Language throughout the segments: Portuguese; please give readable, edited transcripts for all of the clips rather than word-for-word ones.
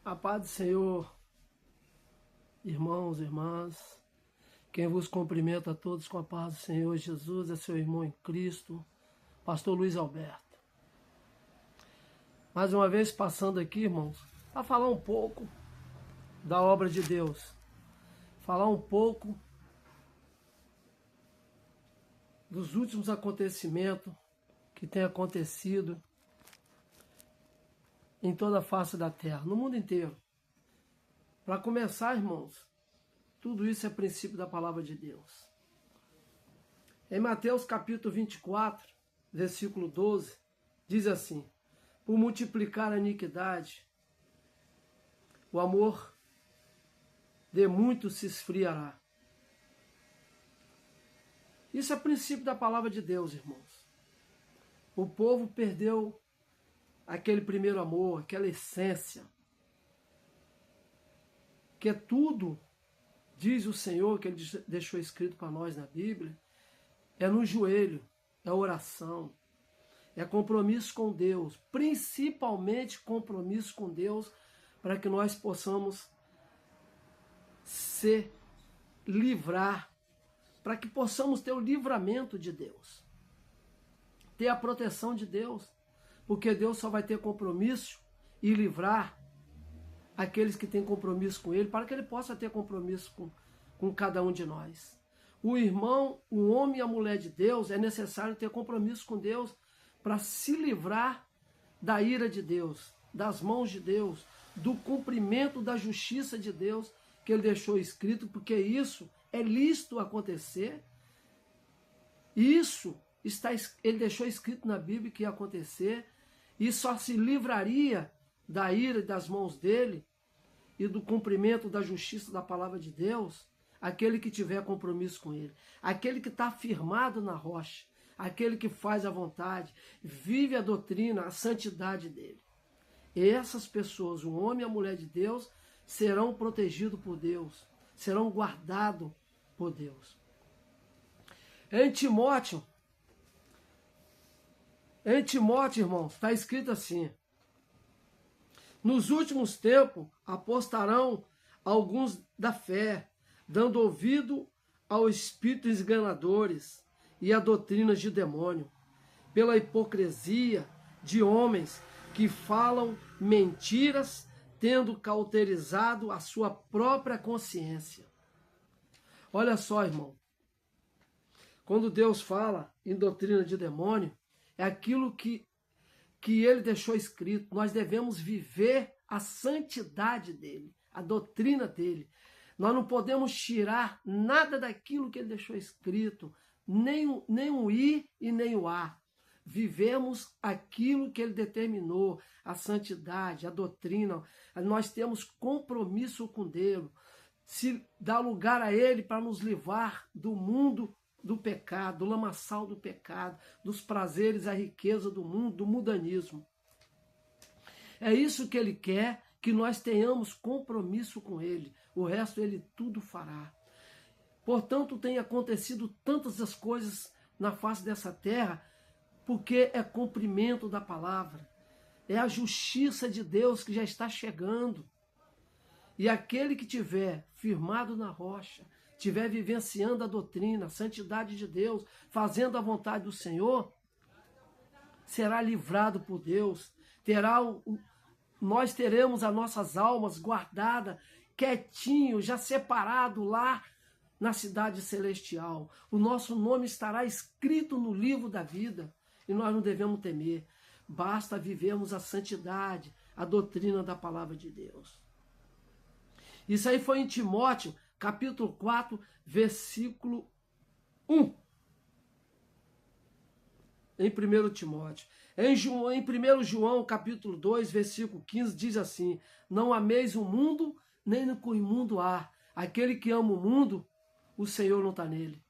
A paz do Senhor, irmãos, irmãs, quem vos cumprimenta a todos com a paz do Senhor Jesus é seu irmão em Cristo, pastor Luiz Alberto. Mais uma vez passando aqui, irmãos, para falar um pouco da obra de Deus, falar um pouco dos últimos acontecimentos que têm acontecido em toda a face da terra, no mundo inteiro. Para começar, irmãos, tudo isso é princípio da palavra de Deus. Em Mateus capítulo 24, versículo 12, diz assim: por multiplicar a iniquidade, o amor de muitos se esfriará. Isso é princípio da palavra de Deus, irmãos. O povo perdeu aquele primeiro amor, aquela essência, que é tudo, diz o Senhor, que Ele deixou escrito para nós na Bíblia, é no joelho, é oração, é compromisso com Deus, principalmente compromisso com Deus, para que nós possamos se livrar, para que possamos ter o livramento de Deus, ter a proteção de Deus, porque Deus só vai ter compromisso e livrar aqueles que têm compromisso com Ele, para que Ele possa ter compromisso com cada um de nós. O irmão, o homem e a mulher de Deus, é necessário ter compromisso com Deus para se livrar da ira de Deus, das mãos de Deus, do cumprimento da justiça de Deus que Ele deixou escrito, porque isso é lícito acontecer. Isso Ele deixou escrito na Bíblia que ia acontecer, e só se livraria da ira e das mãos dele e do cumprimento da justiça da palavra de Deus aquele que tiver compromisso com ele, aquele que está firmado na rocha, aquele que faz a vontade, vive a doutrina, a santidade dele. E essas pessoas, o homem e a mulher de Deus, serão protegidos por Deus, serão guardados por Deus. Em Timóteo, irmãos, está escrito assim: nos últimos tempos apostarão alguns da fé, dando ouvido aos espíritos enganadores e a doutrinas de demônio, pela hipocrisia de homens que falam mentiras, tendo cauterizado a sua própria consciência. Olha só, irmão, quando Deus fala em doutrina de demônio, é aquilo que Ele deixou escrito. Nós devemos viver a santidade dEle, a doutrina dEle. Nós não podemos tirar nada daquilo que Ele deixou escrito, nem o I e nem o A. Vivemos aquilo que Ele determinou, a santidade, a doutrina. Nós temos compromisso com Deus. Se dá lugar a Ele para nos livrar do mundo do pecado, do lamaçal do pecado, dos prazeres, a riqueza do mundo, do mundanismo. É isso que Ele quer, que nós tenhamos compromisso com Ele. O resto Ele tudo fará. Portanto, tem acontecido tantas as coisas na face dessa terra, porque é cumprimento da palavra. É a justiça de Deus que já está chegando. E aquele que tiver firmado na rocha, estiver vivenciando a doutrina, a santidade de Deus, fazendo a vontade do Senhor, será livrado por Deus. Nós teremos as nossas almas guardadas, quietinho, já separado lá na cidade celestial. O nosso nome estará escrito no livro da vida e nós não devemos temer. Basta vivermos a santidade, a doutrina da palavra de Deus. Isso aí foi em Timóteo, capítulo 4, versículo 1. Em 1 Timóteo. Em 1 João, capítulo 2, versículo 15, diz assim: não ameis o mundo, nem o que o mundo há. Aquele que ama o mundo, o Senhor não está nele.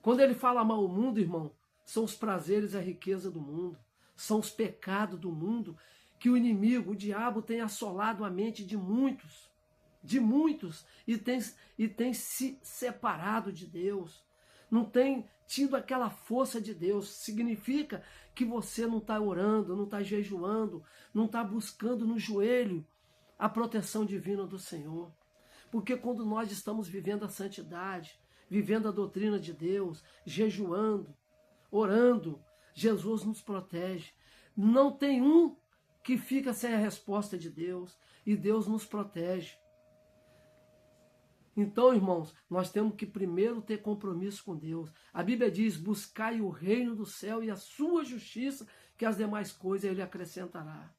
Quando ele fala amar o mundo, irmão, são os prazeres e a riqueza do mundo. São os pecados do mundo que o inimigo, o diabo, tem assolado a mente de muitos, e tem se separado de Deus, não tem tido aquela força de Deus. Significa que você não está orando, não está jejuando, não está buscando no joelho a proteção divina do Senhor. Porque quando nós estamos vivendo a santidade, vivendo a doutrina de Deus, jejuando, orando, Jesus nos protege. Não tem um que fica sem a resposta de Deus, e Deus nos protege. Então, irmãos, nós temos que primeiro ter compromisso com Deus. A Bíblia diz, buscai o reino do céu e a sua justiça, que as demais coisas Ele acrescentará.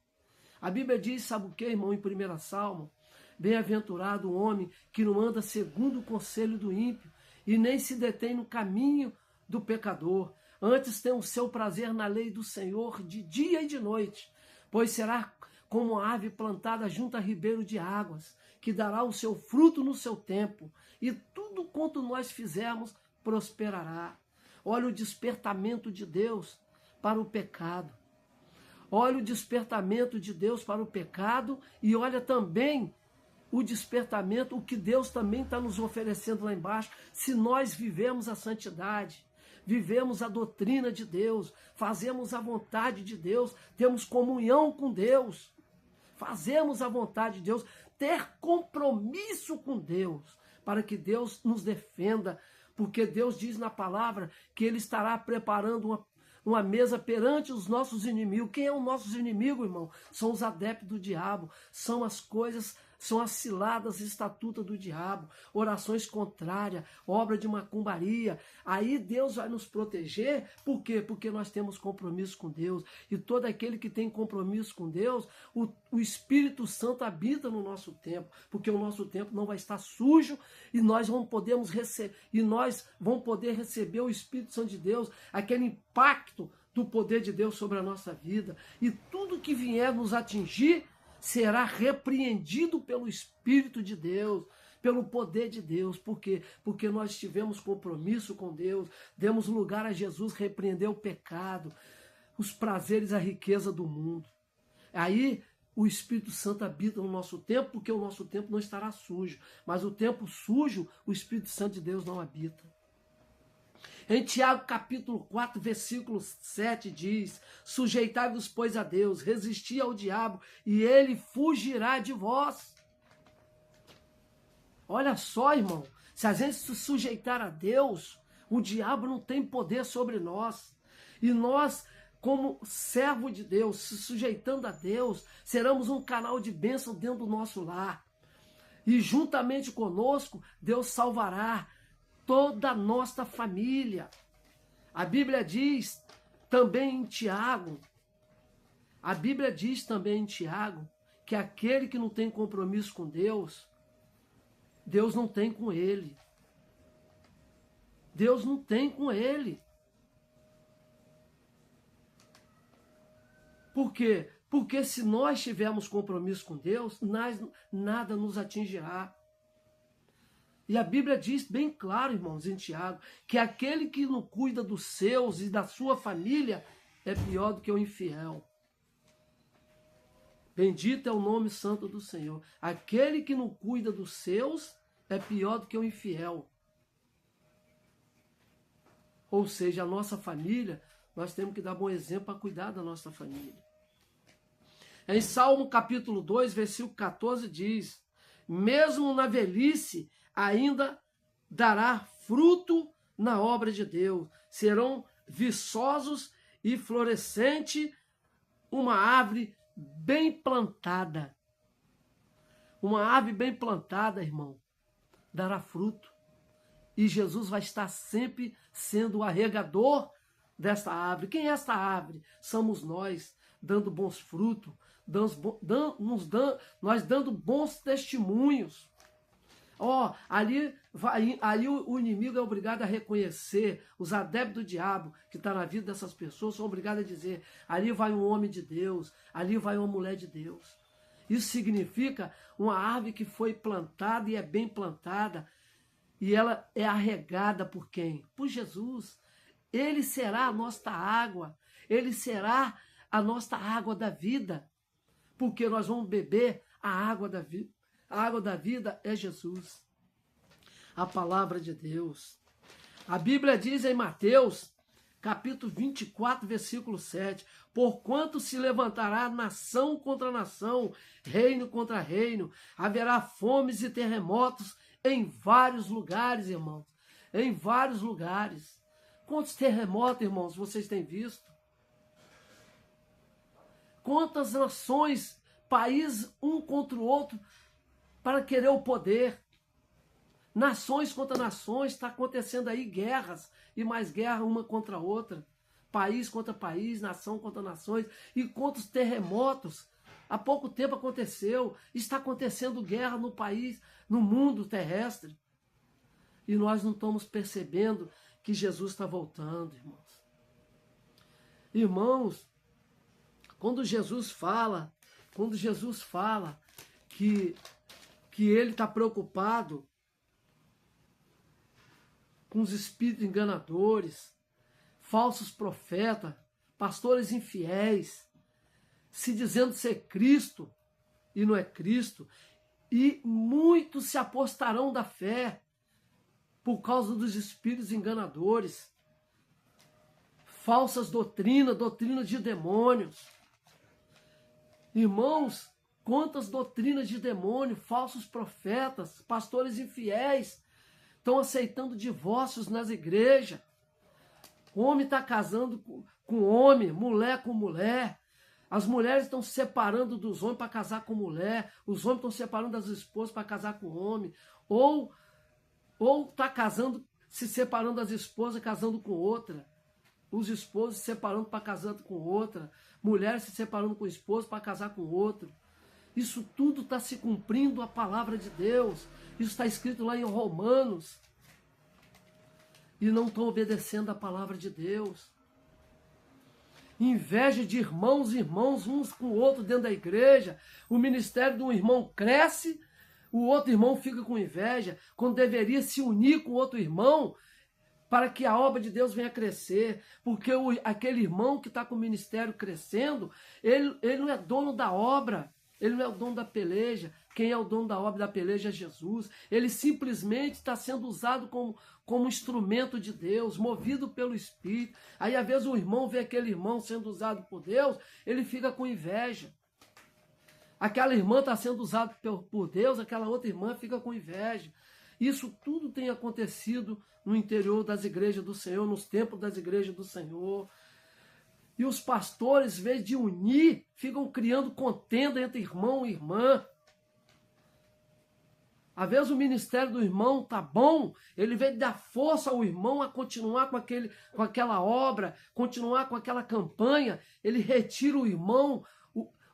A Bíblia diz, sabe o que, irmão, em 1 Salmo? Bem-aventurado o homem que não anda segundo o conselho do ímpio, e nem se detém no caminho do pecador. Antes tem o seu prazer na lei do Senhor de dia e de noite, pois será como a ave plantada junto a ribeiro de águas, que dará o seu fruto no seu tempo, e tudo quanto nós fizermos prosperará. Olha o despertamento de Deus para o pecado. Olha o despertamento de Deus para o pecado, e olha também o despertamento, o que Deus também está nos oferecendo lá embaixo, se nós vivemos a santidade, vivemos a doutrina de Deus, fazemos a vontade de Deus, temos comunhão com Deus, fazemos a vontade de Deus, ter compromisso com Deus, para que Deus nos defenda, porque Deus diz na palavra que Ele estará preparando uma mesa perante os nossos inimigos. Quem é o nosso inimigo, irmão? São os adeptos do diabo, são as coisas, são as ciladas e estatutas do diabo, orações contrárias, obra de macumbaria. Aí Deus vai nos proteger, por quê? Porque nós temos compromisso com Deus, e todo aquele que tem compromisso com Deus, o Espírito Santo habita no nosso tempo, porque o nosso tempo não vai estar sujo, e nós vamos poder receber o Espírito Santo de Deus, aquele impacto do poder de Deus sobre a nossa vida, e tudo que vier nos atingir será repreendido pelo Espírito de Deus, pelo poder de Deus. Por quê? Porque nós tivemos compromisso com Deus, demos lugar a Jesus repreender o pecado, os prazeres, a riqueza do mundo. Aí o Espírito Santo habita no nosso tempo, porque o nosso tempo não estará sujo. Mas o tempo sujo, o Espírito Santo de Deus não habita. Em Tiago capítulo 4, versículo 7 diz, sujeitai-vos, pois, a Deus, resisti ao diabo, e ele fugirá de vós. Olha só, irmão, se a gente se sujeitar a Deus, o diabo não tem poder sobre nós. E nós, como servo de Deus, se sujeitando a Deus, seremos um canal de bênção dentro do nosso lar. E juntamente conosco, Deus salvará toda a nossa família. A Bíblia diz também em Tiago, que aquele que não tem compromisso com Deus, Deus não tem com ele. Deus não tem com ele. Por quê? Porque se nós tivermos compromisso com Deus, nada nos atingirá. E a Bíblia diz bem claro, irmãos, em Tiago, que aquele que não cuida dos seus e da sua família é pior do que o infiel. Bendito é o nome santo do Senhor. Aquele que não cuida dos seus é pior do que o infiel. Ou seja, a nossa família, nós temos que dar bom exemplo para cuidar da nossa família. Em Salmo capítulo 2, versículo 14 diz, mesmo na velhice, ainda dará fruto na obra de Deus. Serão viçosos e florescente uma árvore bem plantada. Uma árvore bem plantada, irmão, dará fruto. E Jesus vai estar sempre sendo o arregador desta árvore. Quem é esta árvore? Somos nós, dando bons frutos, nós dando bons testemunhos. Ali o inimigo é obrigado a reconhecer, os adeptos do diabo que está na vida dessas pessoas são obrigados a dizer, ali vai um homem de Deus, ali vai uma mulher de Deus. Isso significa uma árvore que foi plantada e é bem plantada, e ela é arregada por quem? Por Jesus. Ele será a nossa água, ele será a nossa água da vida, porque nós vamos beber a água da vida. A água da vida é Jesus, a palavra de Deus. A Bíblia diz em Mateus, capítulo 24, versículo 7. Porquanto se levantará nação contra nação, reino contra reino, haverá fomes e terremotos em vários lugares, irmãos. Em vários lugares. Quantos terremotos, irmãos, vocês têm visto? Quantas nações, países, um contra o outro, para querer o poder. Nações contra nações, está acontecendo aí guerras, e mais guerra uma contra a outra. País contra país, nação contra nações, e contra os terremotos. Há pouco tempo aconteceu, está acontecendo guerra no país, no mundo terrestre. E nós não estamos percebendo que Jesus está voltando, irmãos. Irmãos, quando Jesus fala que ele está preocupado com os espíritos enganadores, falsos profetas, pastores infiéis, se dizendo ser Cristo e não é Cristo, e muitos se apostarão da fé por causa dos espíritos enganadores, falsas doutrinas, doutrina de demônios. Irmãos, quantas doutrinas de demônio, falsos profetas, pastores infiéis estão aceitando divórcios nas igrejas. Homem está casando com homem, mulher com mulher. As mulheres estão se separando dos homens para casar com mulher. Os homens estão se separando das esposas para casar com homem. Ou está casando, se separando das esposas, casando com outra. Os esposos se separando para casar com outra. Mulheres se separando com o esposo para casar com outro. Isso tudo está se cumprindo a palavra de Deus. Isso está escrito lá em Romanos. E não estão obedecendo a palavra de Deus. Inveja de irmãos uns com o outro dentro da igreja. O ministério de um irmão cresce, o outro irmão fica com inveja, quando deveria se unir com outro irmão para que a obra de Deus venha crescer. Porque aquele irmão que está com o ministério crescendo, ele não é dono da obra, ele não é o dono da peleja. Quem é o dono da obra da peleja é Jesus. Ele simplesmente está sendo usado como instrumento de Deus, movido pelo Espírito. Aí, às vezes, o irmão vê aquele irmão sendo usado por Deus, ele fica com inveja. Aquela irmã está sendo usada por Deus, aquela outra irmã fica com inveja. Isso tudo tem acontecido no interior das igrejas do Senhor, nos templos das igrejas do Senhor. E os pastores, em vez de unir, ficam criando contenda entre irmão e irmã. Às vezes o ministério do irmão está bom, ele vem dar força ao irmão a continuar com aquela obra, continuar com aquela campanha, ele retira o irmão,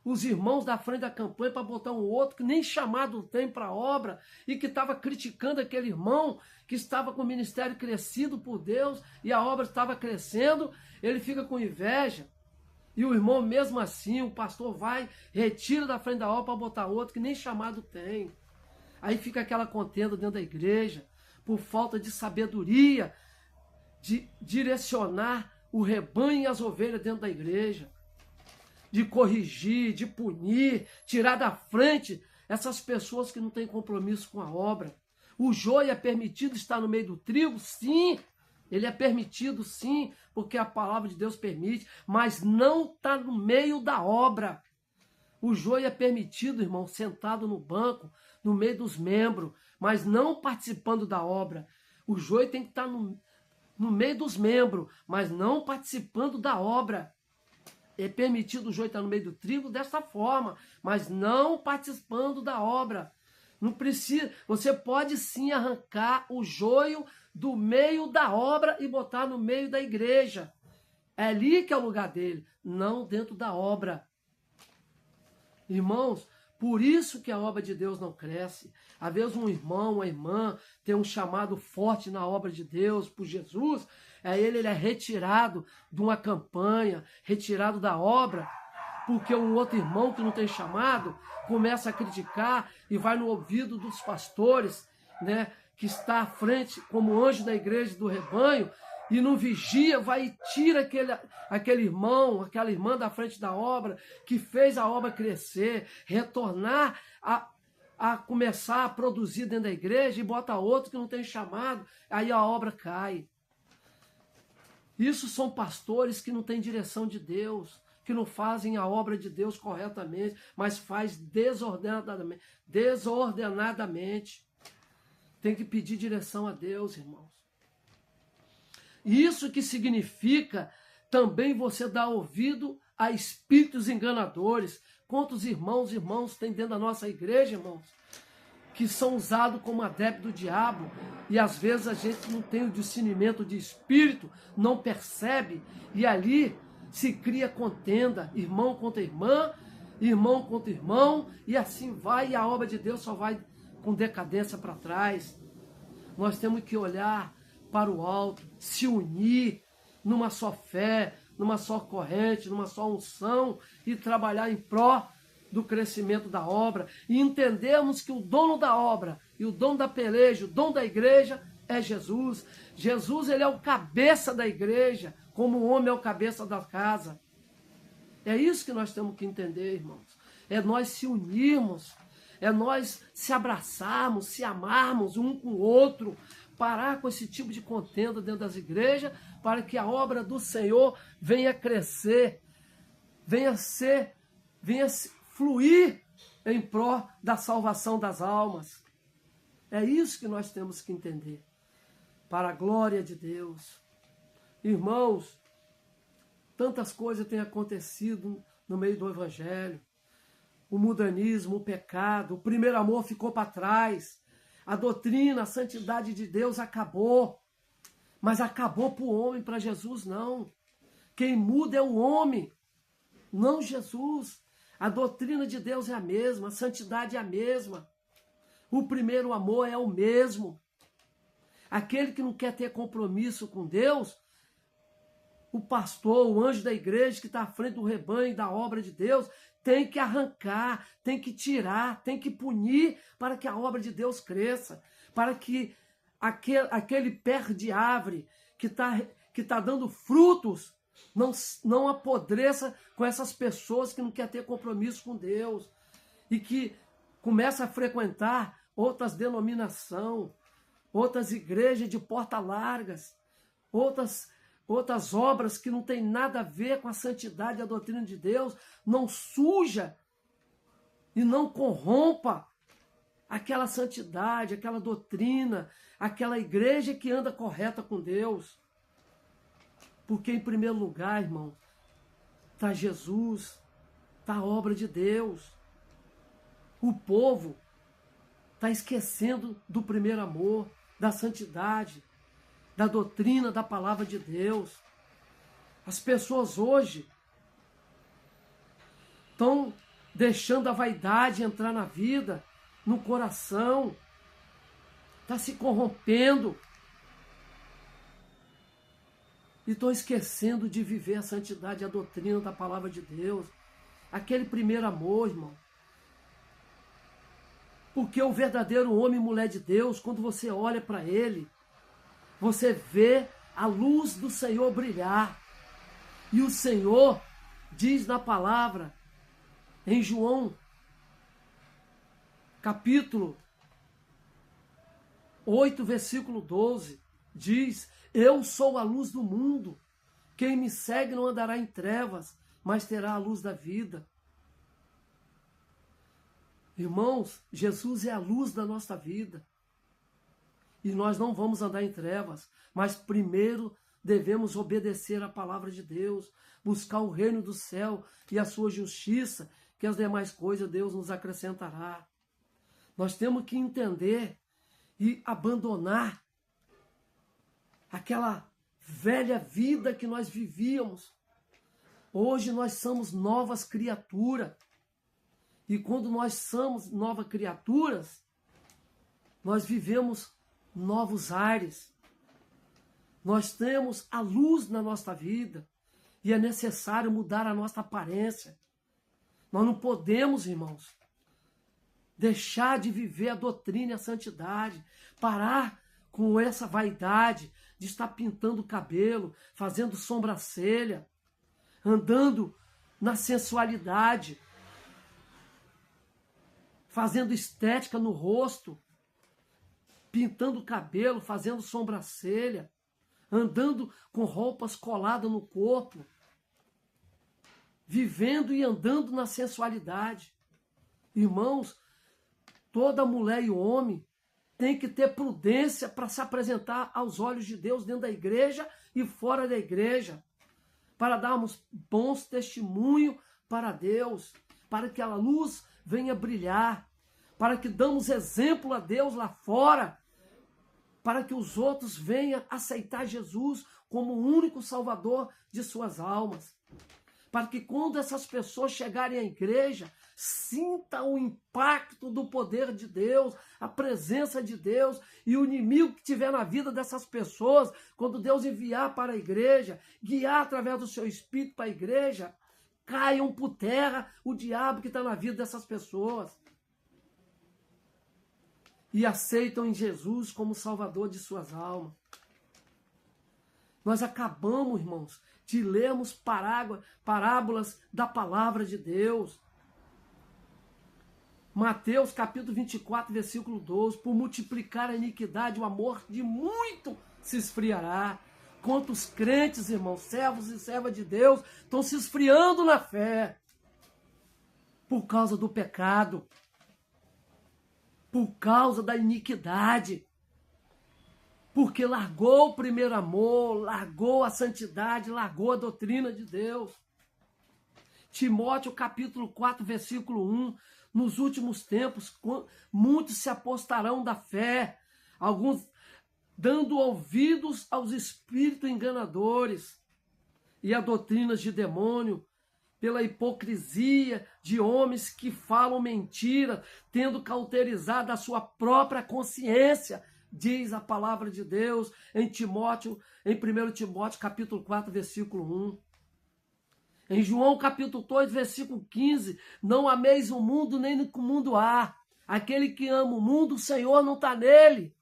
os irmãos da frente da campanha para botar um outro que nem chamado tem para a obra e que estava criticando aquele irmão que estava com o ministério crescido por Deus e a obra estava crescendo, ele fica com inveja. E o irmão mesmo assim, o pastor vai, retira da frente da obra para botar outro que nem chamado tem. Aí fica aquela contenda dentro da igreja, por falta de sabedoria, de direcionar o rebanho e as ovelhas dentro da igreja, de corrigir, de punir, tirar da frente essas pessoas que não têm compromisso com a obra. O joio é permitido estar no meio do trigo? Sim, ele é permitido sim, porque a palavra de Deus permite, mas não está no meio da obra. O joio é permitido, irmão, sentado no banco, no meio dos membros, mas não participando da obra. O joio tem que estar no meio dos membros, mas não participando da obra. É permitido o joio estar no meio do trigo dessa forma, mas não participando da obra. Não precisa. Você pode sim arrancar o joio do meio da obra e botar no meio da igreja. É ali que é o lugar dele, não dentro da obra. Irmãos, por isso que a obra de Deus não cresce. Às vezes um irmão, uma irmã tem um chamado forte na obra de Deus por Jesus, aí ele é retirado de uma campanha, retirado da obra, porque um outro irmão que não tem chamado começa a criticar e vai no ouvido dos pastores, né, que está à frente como anjo da igreja do rebanho, e não vigia, vai e tira aquele irmão, aquela irmã da frente da obra, que fez a obra crescer, retornar a começar a produzir dentro da igreja, e bota outro que não tem chamado, aí a obra cai. Isso são pastores que não têm direção de Deus, que não fazem a obra de Deus corretamente, mas faz desordenadamente. Tem que pedir direção a Deus, irmãos. Isso que significa também você dar ouvido a espíritos enganadores. Quantos irmãos tem dentro da nossa igreja, irmãos, que são usados como adeptos do diabo, e às vezes a gente não tem o discernimento de espírito, não percebe, e ali se cria contenda, irmão contra irmã, irmão contra irmão, e assim vai, e a obra de Deus só vai com decadência para trás. Nós temos que olhar para o alto, se unir numa só fé, numa só corrente, numa só unção, e trabalhar em pró do crescimento da obra, e entendermos que o dono da obra e o dono da peleja, o dono da igreja é Jesus. Jesus, ele é o cabeça da igreja, como o homem é o cabeça da casa. É isso que nós temos que entender, irmãos. É nós se unirmos, é nós se abraçarmos, se amarmos um com o outro, parar com esse tipo de contenda dentro das igrejas, para que a obra do Senhor venha crescer, venha fluir em pró da salvação das almas. É isso que nós temos que entender, para a glória de Deus. Irmãos, tantas coisas têm acontecido no meio do Evangelho. O mundanismo, o pecado, o primeiro amor ficou para trás. A doutrina, a santidade de Deus acabou. Mas acabou para o homem, para Jesus não. Quem muda é o homem, não Jesus. A doutrina de Deus é a mesma, a santidade é a mesma. O primeiro amor é o mesmo. Aquele que não quer ter compromisso com Deus, o pastor, o anjo da igreja que está à frente do rebanho, da obra de Deus, tem que arrancar, tem que tirar, tem que punir para que a obra de Deus cresça, para que aquele pé de árvore que tá dando frutos não apodreça com essas pessoas que não querem ter compromisso com Deus e que começa a frequentar outras denominações, outras igrejas de porta largas, outras obras que não tem nada a ver com a santidade e a doutrina de Deus, não suja e não corrompa aquela santidade, aquela doutrina, aquela igreja que anda correta com Deus. Porque em primeiro lugar, irmão, está Jesus, está a obra de Deus. O povo está esquecendo do primeiro amor, da santidade, da doutrina, da palavra de Deus. As pessoas hoje estão deixando a vaidade entrar na vida, no coração, está se corrompendo e estão esquecendo de viver a santidade e a doutrina da palavra de Deus, aquele primeiro amor, irmão. Porque o verdadeiro homem e mulher de Deus, quando você olha para ele, você vê a luz do Senhor brilhar. E o Senhor diz na palavra, em João, capítulo 8, versículo 12, diz: eu sou a luz do mundo. Quem me segue não andará em trevas, mas terá a luz da vida. Irmãos, Jesus é a luz da nossa vida. E nós não vamos andar em trevas, mas primeiro devemos obedecer à palavra de Deus, buscar o reino do céu e a sua justiça, que as demais coisas Deus nos acrescentará. Nós temos que entender e abandonar aquela velha vida que nós vivíamos. Hoje nós somos novas criaturas. E quando nós somos novas criaturas, nós vivemos novos ares. Nós temos a luz na nossa vida e é necessário mudar a nossa aparência. Nós não podemos, irmãos, deixar de viver a doutrina e a santidade, parar com essa vaidade de estar pintando o cabelo, fazendo sobrancelha, andando na sensualidade, fazendo estética no rosto, pintando o cabelo, fazendo sobrancelha, andando com roupas coladas no corpo, vivendo e andando na sensualidade. Irmãos, toda mulher e homem tem que ter prudência para se apresentar aos olhos de Deus dentro da igreja e fora da igreja, para darmos bons testemunhos para Deus, para que a luz venha brilhar, para que damos exemplo a Deus lá fora, para que os outros venham aceitar Jesus como o único Salvador de suas almas. Para que quando essas pessoas chegarem à igreja, sintam o impacto do poder de Deus, a presença de Deus, e o inimigo que tiver na vida dessas pessoas, quando Deus enviar para a igreja, guiar através do seu Espírito para a igreja, caiam por terra o diabo que está na vida dessas pessoas. E aceitam em Jesus como Salvador de suas almas. Nós acabamos, irmãos, de lermos parábolas da palavra de Deus. Mateus capítulo 24, versículo 12. Por multiplicar a iniquidade, o amor de muito se esfriará. Quantos crentes, irmãos, servos e servas de Deus, estão se esfriando na fé por causa do pecado, por causa da iniquidade, porque largou o primeiro amor, largou a santidade, largou a doutrina de Deus. Timóteo capítulo 4, versículo 1. Nos últimos tempos, muitos se apostarão da fé, alguns dando ouvidos aos espíritos enganadores e a doutrinas de demônio, pela hipocrisia de homens que falam mentira, tendo cauterizado a sua própria consciência, diz a palavra de Deus em 1 Timóteo capítulo 4, versículo 1. Em João capítulo 2, versículo 15, não ameis o mundo, nem no que o mundo há. Aquele que ama o mundo, o Senhor não está nele.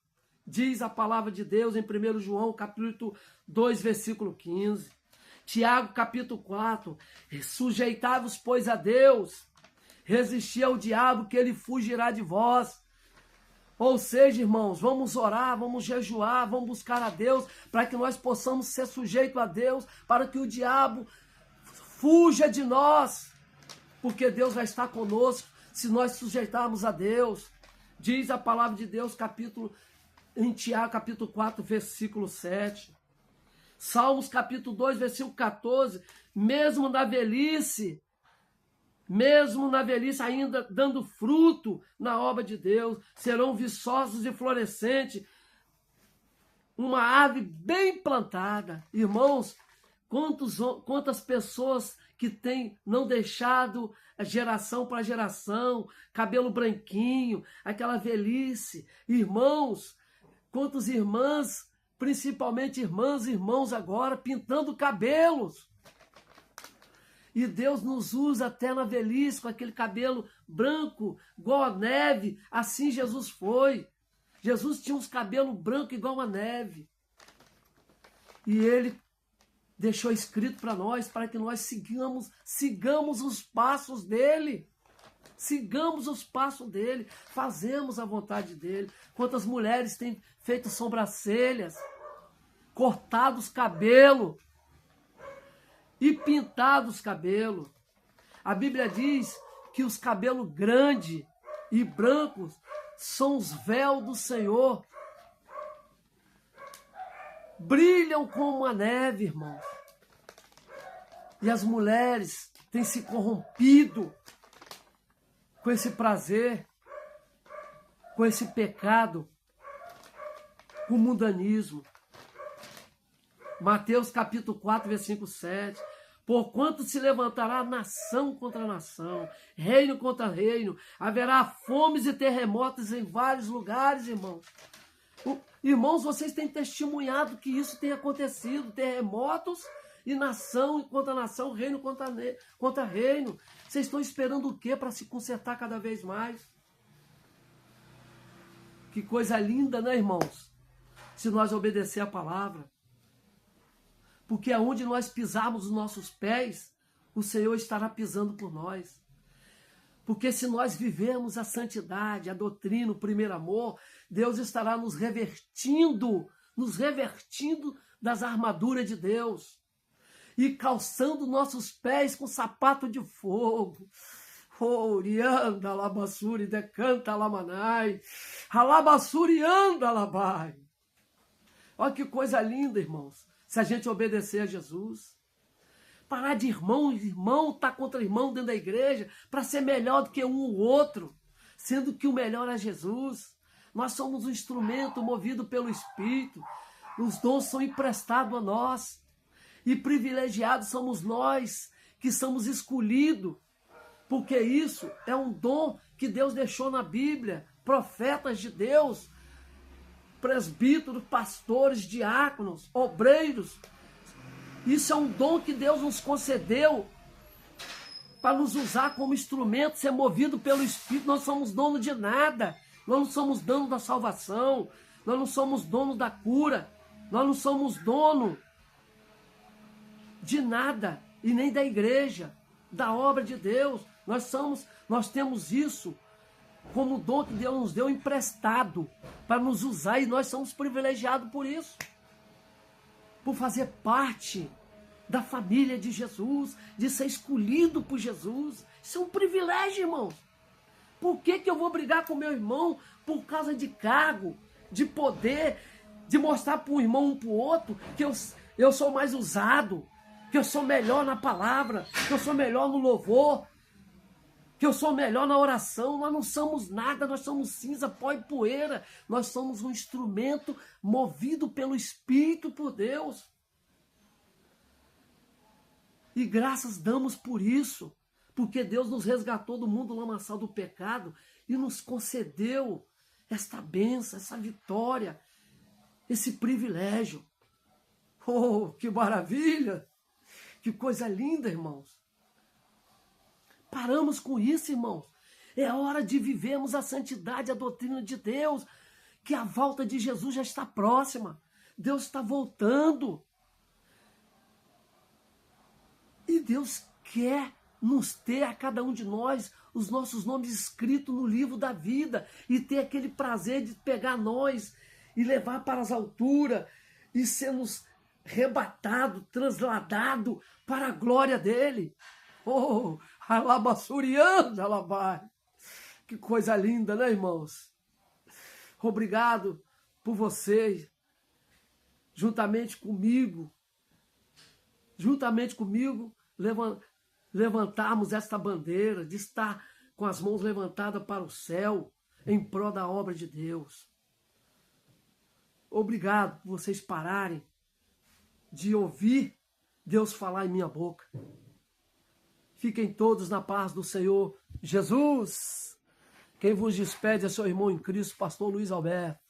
Diz a palavra de Deus em 1 João capítulo 2, versículo 15. Tiago capítulo 4, sujeitai-vos, pois, a Deus, resisti ao diabo, que ele fugirá de vós. Ou seja, irmãos, vamos orar, vamos jejuar, vamos buscar a Deus, para que nós possamos ser sujeitos a Deus, para que o diabo fuja de nós, porque Deus vai estar conosco se nós sujeitarmos a Deus. Diz a palavra de Deus em Tiago capítulo 4, versículo 7. Salmos capítulo 2, versículo 14. Mesmo na velhice ainda dando fruto na obra de Deus, serão viçosos e florescentes, uma árvore bem plantada. Irmãos, quantas pessoas que têm não deixado a geração para geração, cabelo branquinho, aquela velhice. Irmãos, quantas irmãs, principalmente irmãs e irmãos agora, pintando cabelos. E Deus nos usa até na velhice, com aquele cabelo branco, igual a neve. Assim Jesus foi. Jesus tinha uns cabelos brancos igual a neve. E Ele deixou escrito para nós, para que nós sigamos os passos dele. Sigamos os passos dele. Fazemos a vontade dele. Quantas mulheres têm feito sobrancelhas, cortado os cabelos e pintado os cabelos. A Bíblia diz que os cabelos grandes e brancos são os véus do Senhor. Brilham como a neve, irmãos. E as mulheres têm se corrompido com esse prazer, com esse pecado, com o mundanismo. Mateus capítulo 4, versículo 7. Porquanto se levantará nação contra nação, reino contra reino, haverá fomes e terremotos em vários lugares, irmãos. Irmãos, vocês têm testemunhado que isso tem acontecido, terremotos e nação contra nação, reino contra reino. Vocês estão esperando o quê para se consertar cada vez mais? Que coisa linda, né, irmãos? Se nós obedecer a palavra. Porque aonde nós pisarmos os nossos pés, o Senhor estará pisando por nós. Porque se nós vivermos a santidade, a doutrina, o primeiro amor, Deus estará nos revertindo das armaduras de Deus e calçando nossos pés com sapato de fogo. Orianda labassuri decanta lamanai, alabassuri anda labai. Olha que coisa linda, irmãos, se a gente obedecer a Jesus. Parar de irmão tá contra irmão dentro da igreja para ser melhor do que um ou outro, sendo que o melhor é Jesus. Nós somos um instrumento movido pelo Espírito. Os dons são emprestados a nós. E privilegiados somos nós que somos escolhidos. Porque isso é um dom que Deus deixou na Bíblia. Profetas de Deus, presbíteros, pastores, diáconos, obreiros. Isso é um dom que Deus nos concedeu para nos usar como instrumento, ser movido pelo Espírito. Nós somos dono de nada. Nós não somos dono da salvação. Nós não somos dono da cura. Nós não somos dono de nada e nem da igreja, da obra de Deus. Nós temos isso como dom que Deus nos deu emprestado para nos usar e nós somos privilegiados por isso. Por fazer parte da família de Jesus, de ser escolhido por Jesus. Isso é um privilégio, irmãos. Por que eu vou brigar com meu irmão por causa de cargo, de poder, de mostrar para um irmão, um para o outro, que eu sou mais usado, que eu sou melhor na palavra, que eu sou melhor no louvor, que eu sou melhor na oração? Nós não somos nada, nós somos cinza, pó e poeira. Nós somos um instrumento movido pelo Espírito por Deus. E graças damos por isso, porque Deus nos resgatou do mundo lamaçal do pecado e nos concedeu esta bênção, essa vitória, esse privilégio. Oh, que maravilha! Que coisa linda, irmãos! Paramos com isso, irmãos. É hora de vivermos a santidade, a doutrina de Deus, que a volta de Jesus já está próxima. Deus está voltando. E Deus quer nos ter, a cada um de nós, os nossos nomes escritos no livro da vida e ter aquele prazer de pegar nós e levar para as alturas e sermos rebatados, transladados para a glória dele. Oh, alabassuriando, alabai. Que coisa linda, né, irmãos? Obrigado por vocês, juntamente comigo, levantarmos esta bandeira de estar com as mãos levantadas para o céu, em prol da obra de Deus. Obrigado por vocês pararem de ouvir Deus falar em minha boca. Fiquem todos na paz do Senhor Jesus. Quem vos despede é seu irmão em Cristo, pastor Luiz Alberto.